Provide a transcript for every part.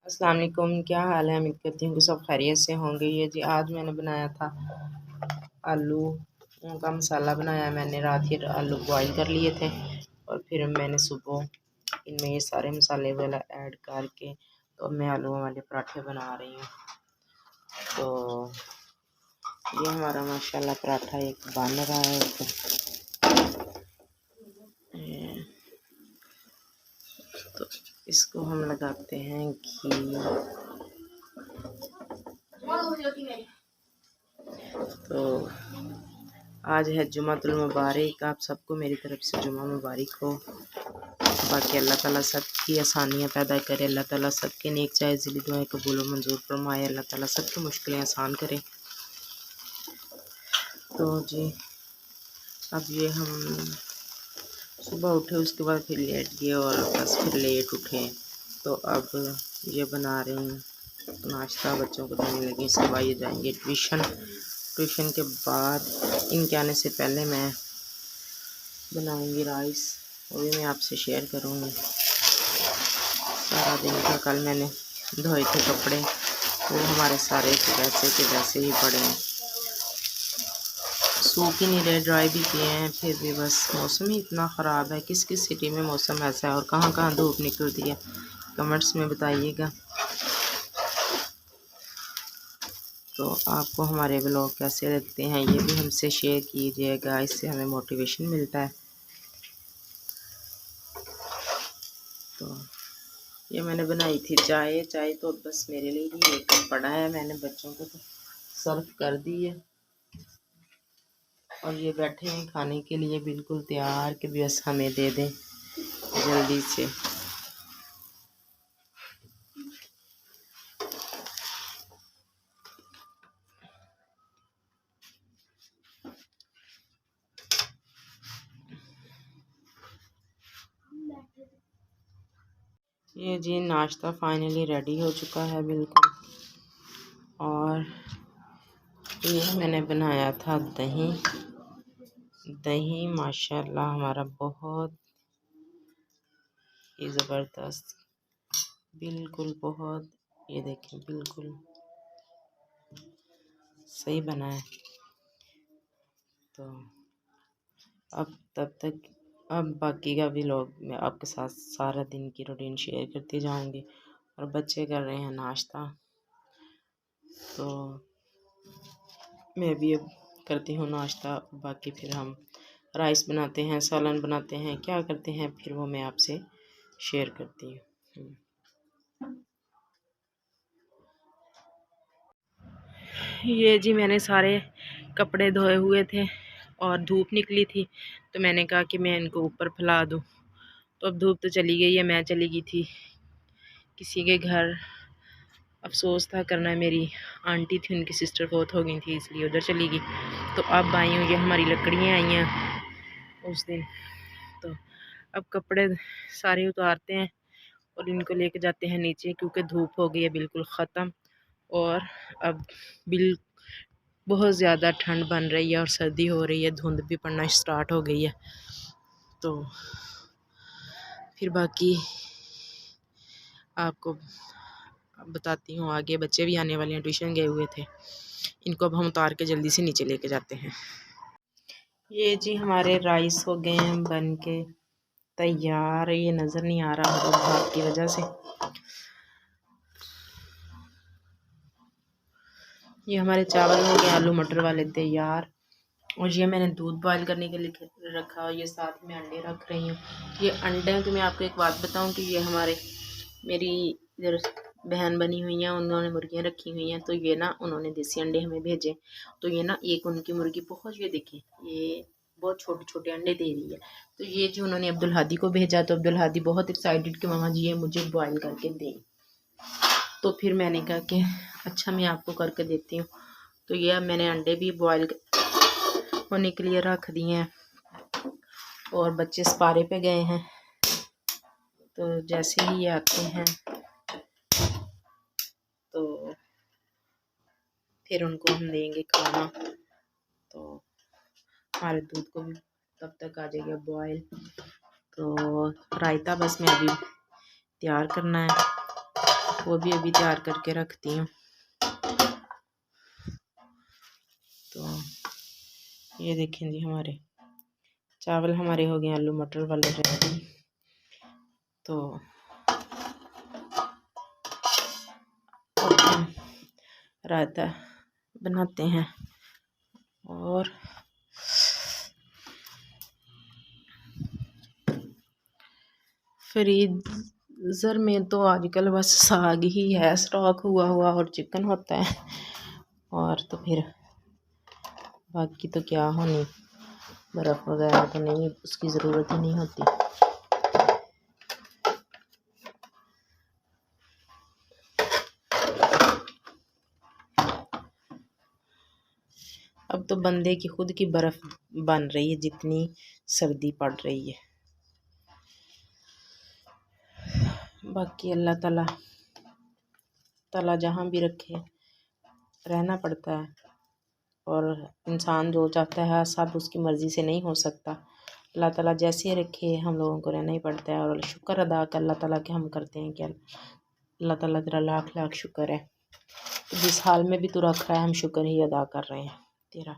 अस्सलाम वालेकुम, क्या हाल है। उम्मीद करती हूँ कि सब खैरियत से होंगे। ये जी आज मैंने बनाया था आलू का मसाला बनाया। मैंने रात ही आलू बॉईल कर लिए थे और फिर मैंने सुबह इनमें ये सारे मसाले वाला ऐड करके तो अब मैं आलू वाले पराठे बना रही हूँ। तो ये हमारा माशाल्लाह पराठा एक बन रहा है। तो इसको हम लगाते हैं घी। तो आज है जुमातुल मुबारक, आप सबको मेरी तरफ से जुमा मुबारक हो। बाकी अल्लाह ताला सबकी आसानियाँ पैदा करे, अल्लाह ताला सबके नेक जायज़ दिली दुआएं कबूल व मंजूर फरमाए, अल्लाह ताला सबकी मुश्किलें आसान करे। तो जी अब ये हम सुबह उठे, उसके बाद फिर लेट गए और बस फिर लेट उठे। तो अब ये बना रही हूँ नाश्ता, बच्चों को देने लगी। इसके बाद ये जाएंगे ट्यूशन के बाद इनके आने से पहले मैं बनाऊंगी राइस, वो भी मैं आपसे शेयर करूंगी। सारा दिन का कल मैंने धोए थे कपड़े, वो हमारे सारे वैसे के वैसे ही पड़े हैं, सूख ही नहीं रहे, ड्राई भी किए हैं। फिर भी बस मौसम ही इतना ख़राब है। किस किस सिटी में मौसम ऐसा है और कहाँ कहाँ धूप निकलती है, कमेंट्स में बताइएगा। तो आपको हमारे ब्लॉग कैसे लगते हैं ये भी हमसे शेयर कीजिएगा, इससे हमें मोटिवेशन मिलता है। तो ये मैंने बनाई थी चाय तो बस मेरे लिए ही एक कप पड़ा है, मैंने बच्चों को तो सर्व कर दी है और ये बैठे हैं खाने के लिए बिल्कुल तैयार कि बस हमें दे दें जल्दी से। ये जी नाश्ता फाइनली रेडी हो चुका है बिल्कुल। और ये मैंने बनाया था दही माशाल्लाह हमारा बहुत ही ज़बरदस्त, बिल्कुल बहुत, ये देखें बिल्कुल सही बना है। तो अब बाकी का भी लोग मैं आपके साथ सारा दिन की रूटीन शेयर करती जाऊंगी। और बच्चे कर रहे हैं नाश्ता, तो मैं भी अब करती हूँ नाश्ता। बाकी फिर हम राइस बनाते हैं, सालन बनाते हैं, क्या करते हैं फिर वो मैं आपसे शेयर करती हूँ। ये जी मैंने सारे कपड़े धोए हुए थे और धूप निकली थी, तो मैंने कहा कि मैं इनको ऊपर फैला दूँ। तो अब धूप तो चली गई है, मैं चली गई थी किसी के घर, अफसोस था करना। मेरी आंटी थी, उनकी सिस्टर बहुत हो गई थी, इसलिए उधर चली गई। तो अब आई हूँ, ये हमारी लकड़ियाँ आई हैं उस दिन। तो अब कपड़े सारे उतारते हैं और इनको लेके जाते हैं नीचे, क्योंकि धूप हो गई है बिल्कुल ख़त्म। और अब बहुत ज़्यादा ठंड बन रही है और सर्दी हो रही है, धुंध भी पड़ना स्टार्ट हो गई है। तो फिर बाकी आपको बताती हूँ आगे। बच्चे भी आने वाले हैं, ट्यूशन गए हुए थे, इनको अब हम उतार के जल्दी से नीचे लेके जाते हैं। ये जी हमारे राइस हो गए हैं बन के तैयार, ये नज़र नहीं आ रहा मतलब भाप की वजह से। ये हमारे चावल हो गए आलू मटर वाले तैयार। और ये मैंने दूध बॉईल करने के लिए रखा और ये साथ में अंडे रख रही हूँ। ये अंडे की मैं आपको एक बात बताऊँ कि ये मेरी इधर बहन बनी हुई हैं, उन्होंने मुर्गियाँ रखी हुई हैं। तो ये ना उन्होंने देसी अंडे हमें भेजे। तो ये ना एक उनकी मुर्गी बहुत, ये देखें ये बहुत छोटे छोटे अंडे दे रही है। तो ये जो उन्होंने अब्दुल हादी को भेजा, तो अब्दुल हादी बहुत एक्साइटेड कि मामा जी ये मुझे बॉयल करके दें। तो फिर मैंने कहा कि अच्छा मैं आपको करके देती हूँ। तो ये अब मैंने अंडे भी बॉयल होने के लिए रख दिए हैं और बच्चे सपारे पे गए हैं। तो जैसे ही ये आते हैं तो फिर उनको हम देंगे खाना। तो हमारे दूध को भी तब तक आ जाएगा बॉयल। तो रायता बस मैं अभी तैयार करना है। वो भी अभी तैयार करके रखती हूँ। तो ये देखें जी, हमारे चावल हमारे हो गए आलू मटर वाले रेडी। तो अब हम रायता बनाते हैं। और फ्रीज़र में तो आजकल बस साग ही है स्टॉक हुआ और चिकन होता है, और तो फिर बाकी तो क्या होनी, बर्फ़ वगैरह तो नहीं, उसकी ज़रूरत ही नहीं होती। अब तो बंदे की खुद की बर्फ़ बन रही है जितनी सर्दी पड़ रही है। बाकी अल्लाह ताला जहाँ भी रखे रहना पड़ता है, और इंसान जो चाहता है सब उसकी मर्ज़ी से नहीं हो सकता। अल्लाह ताला जैसे रखे हम लोगों को रहना ही पड़ता है। और शुक्र अदा कर अल्लाह ताला के हम करते हैं कि अल्लाह ताला तेरा लाख लाख शुक्र है, जिस हाल में भी तू रख रहा है हम शुक्र ही अदा कर रहे हैं तेरा।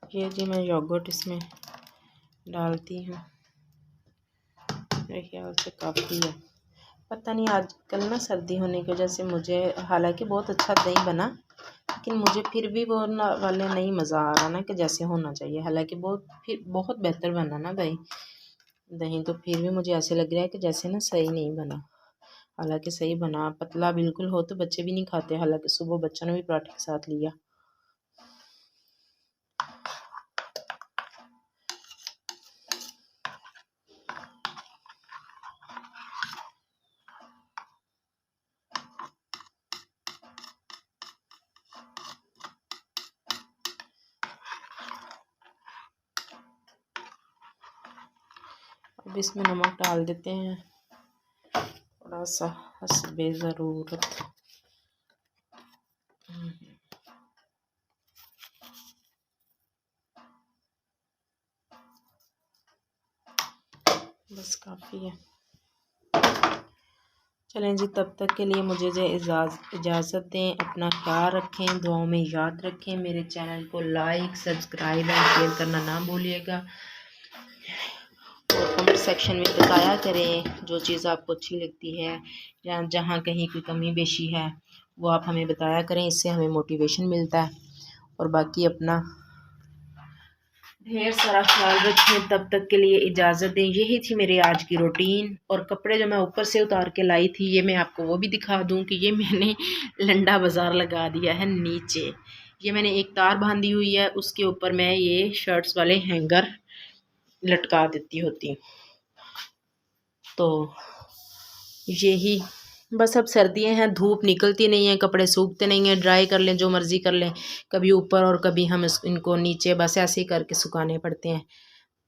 ये जी मैं योगर्ट इसमें डालती हूँ, मेरे ख्याल से काफ़ी है। पता नहीं आजकल ना सर्दी होने की वजह से मुझे, हालांकि बहुत अच्छा दही बना, लेकिन मुझे फिर भी वो वाले नहीं मज़ा आ रहा ना कि जैसे होना चाहिए। हालांकि बहुत बेहतर बना ना दही तो फिर भी मुझे ऐसे लग रहा है कि जैसे ना सही नहीं बना। हालांकि सही बना, पतला बिल्कुल हो तो बच्चे भी नहीं खाते। हालांकि सुबह बच्चों ने भी पराठे के साथ लिया। अब इसमें नमक डाल देते हैं थोड़ा सा हस्बे ज़रूरत। बस काफ़ी है। चलें जी, तब तक के लिए मुझे इजाज़त दें। अपना ख्याल रखें, दुआओं में याद रखें। मेरे चैनल को लाइक सब्सक्राइब एंड शेयर करना ना भूलिएगा। और कमेंट सेक्शन में बताया करें जो चीज़ आपको अच्छी लगती है, या जहाँ कहीं कोई कमी बेशी है वो आप हमें बताया करें, इससे हमें मोटिवेशन मिलता है। और बाकी अपना ढेर सारा ख्याल रखें। तब तक के लिए इजाज़त दें। यही थी मेरी आज की रूटीन। और कपड़े जो मैं ऊपर से उतार के लाई थी, ये मैं आपको वो भी दिखा दूं कि ये मैंने लंडा बाज़ार लगा दिया है नीचे। ये मैंने एक तार बांधी हुई है, उसके ऊपर मैं ये शर्ट्स वाले हैंगर लटका देती होती। तो यही बस, अब सर्दियाँ हैं, धूप निकलती नहीं है, कपड़े सूखते नहीं हैं, ड्राई कर लें जो मर्ज़ी कर लें, कभी ऊपर और कभी हम इनको नीचे, बस ऐसे ही करके सुखाने पड़ते हैं।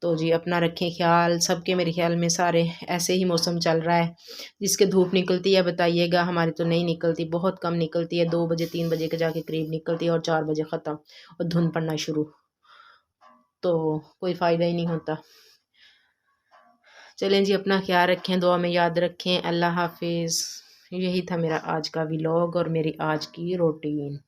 तो जी अपना रखें ख्याल, सबके मेरे ख्याल में सारे ऐसे ही मौसम चल रहा है। जिसके धूप निकलती है बताइएगा, हमारी तो नहीं निकलती, बहुत कम निकलती है। 2 बजे 3 बजे के जाके करीब निकलती है और 4 बजे ख़त्म, और धुंध पड़ना शुरू, तो कोई फ़ायदा ही नहीं होता। चलें जी, अपना ख्याल रखें, दुआ में याद रखें। अल्लाह हाफिज़। यही था मेरा आज का व्लॉग और मेरी आज की रूटीन।